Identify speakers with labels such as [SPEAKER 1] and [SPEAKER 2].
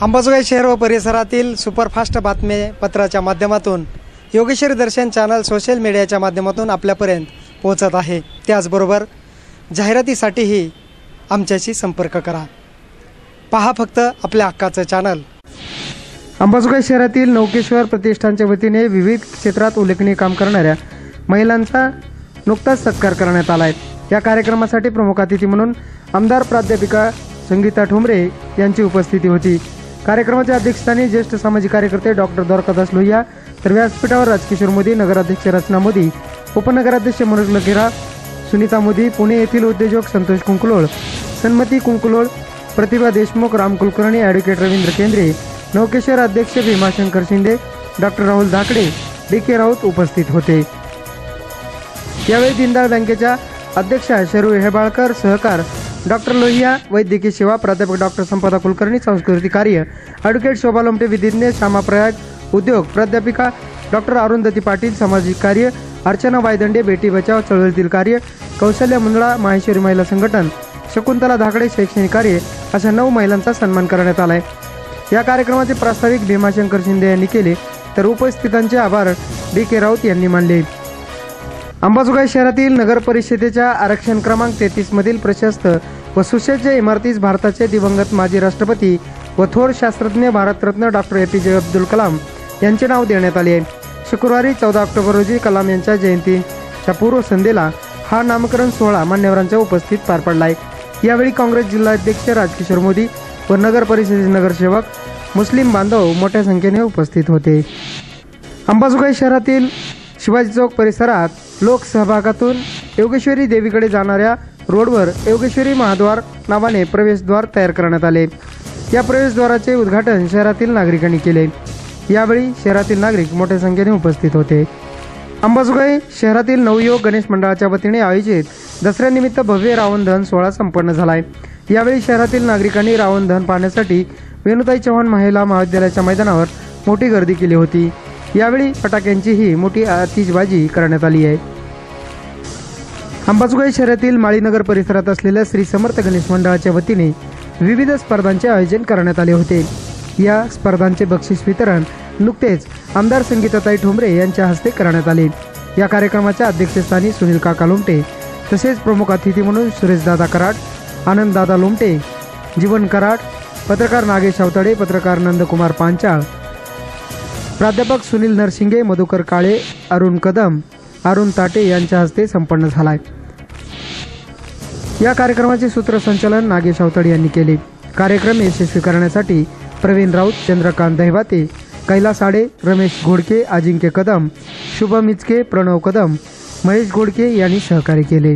[SPEAKER 1] अंबाजोगाई शहर व परिसरातील सुपरफास्ट बातमीपत्राच्या माध्यमातून योगेश्वरी दर्शन चॅनल सोशल मीडियाच्या माध्यमातून आपल्यापर्यंत पोहोचत आहे। त्याचबरोबर जाहिरातीसाठीही आमच्याशी संपर्क करा। पहा फक्त आपल्या हक्काचं चॅनल। अंबाजोगाई शहरातील नौकेश्वर प्रतिष्ठानच्या वतीने विविध क्षेत्रात उल्लेखनीय काम करणाऱ्या महिलांचा नुकताच सत्कार करण्यात आला आहे। या कार्यक्रमासाठी प्रमुख अतिथी म्हणून आमदार प्राध्यापिका संगीता ठोंबरे यांची उपस्थिती होती। कार्यक्रमाच्या अध्यक्षस्थानी ज्येष्ठ सामाजिक कार्यकर्ते डॉक्टर द्वारकादास लोहिया, तर व्यासपीठावर राजकिशोर मोदी, नगराध्यक्ष रचना मोदी, उपनगराध्यक्ष मनोज लकेरा, सुनीता मोदी, पुणे येथील उद्योजक संतोष कुंकलोळ, सन्मती कुंकलोळ, प्रतिभा देशमुख, राम कुलकर्णी, ॲडव्होकेट रवींद्र केंद्रे, नौकेश्वर अध्यक्ष भीमाशंकर शिंदे, डॉक्टर राहुल धाकडे, डी.के. राऊत उपस्थित होते। यावेळी दीनदयाळ बँकेच्या अध्यक्षा शरू हेबाळकर, सहकार डॉक्टर लोहिया, वैद्यकीय सेवा प्राध्यापक डॉक्टर संपदा कुलकर्णी, सांस्कृतिक कार्य ॲडव्होकेट शोभा लोमटे, विधिज्ञ श्यामा प्रयाग, उद्योग प्राध्यापिका डॉक्टर अरुंधती पाटील, सामाजिक कार्य अर्चना वायदंडे, बेटी बचाव चळवळीतील कार्य कौशल्य मुंदळा, माहेश्वरी महिला संघटन शकुंतला धाकडे, शैक्षणिक कार्य अशा 9 महिलांचा सन्मान करण्यात आलाय। या कार्यक्रमाचे प्रास्ताविक भीमाशंकर शिंदे यांनी केले, तर उपस्थितांचे आभार डी.के. राऊत यांनी मानले। अंबाजोगाई शहरातील नगर परिषदेच्या आरक्षण क्रमांक 33 मधील प्रशस्त व सुसज्ज इमारतीस भारताचे दिवंगत माजी राष्ट्रपती व थोर शास्त्रज्ञ भारतरत्न डॉक्टर ए.पी.जे. अब्दुल कलाम यांचे नाव देण्यात आले आहे। शुक्रवारी 14 ऑक्टोबर रोजी कलाम यांच्या जयंतीच्या पूर्वसंध्येला हा नामकरण सोहळा मान्यवरांच्या उपस्थित पार पडला आहे। यावेळी काँग्रेस जिल्हाध्यक्ष राजकिशोर मोदी व नगर परिषदेचे नगरसेवक, मुस्लिम बांधव मोठ्या संख्येने उपस्थित होते। अंबाजोगाई शहरातील शिवाजी चौक परिसरात लोकसहभागातून योगेश्वरी देवीकडे जाणाऱ्या रोडवर योगेश्वरी महाद्वार नावाने प्रवेशद्वार तयार करण्यात आले। या प्रवेशद्वाराचे उद्घाटन शहरातील नागरिकांनी केले। यावेळी शहरातील नागरिक मोठ्या संख्येने उपस्थित होते। अंबाजोगाई शहरातील नवयोग गणेश मंडळाच्या वतीने आयोजित दसऱ्यानिमित्त भव्य रावण दहन सोहळा संपन्न झालाय। यावेळी शहरातील नागरिकांनी रावण दहन पाहण्यासाठी वेणुताई चव्हाण महिला महाविद्यालयाच्या मैदानावर मोठी गर्दी केली होती। यावेळी फटाक्यांचीही मोठी आतिषबाजी करण्यात आली आहे। अंबाजोगाई शहरातील माळीनगर परिसरात असलेल्या श्री समर्थ गणेश मंडळाच्या वतीने विविध स्पर्धांचे आयोजन करण्यात आले होते। या स्पर्धांचे बक्षीस वितरण नुकतेच आमदार संगीताताई ठोंबरे यांच्या हस्ते करण्यात आले। या कार्यक्रमाच्या अध्यक्षस्थानी सुनील काका लोमटे, तसेच प्रमुख अतिथी म्हणून सुरेशदादा कराड, आनंददादा लोमटे, जीवन कराड, पत्रकार नागेश अवतडे, पत्रकार नंदकुमार पांचाळ, प्राध्यापक सुनील नरसिंगे, मधुकर काळे, अरुण कदम, अरुण ताटे यांच्या हस्ते संपन्न झालाय। या कार्यक्रमाचे सूत्रसंचालन नागेश अवतडे यांनी केले। कार्यक्रम यशस्वी करण्यासाठी प्रवीण राऊत, चंद्रकांत दहिवाते, कैलास आडे, रमेश घोडके, अजिंक्य कदम, शुभम इचके, प्रणव कदम, महेश घोडके यांनी सहकार्य केले।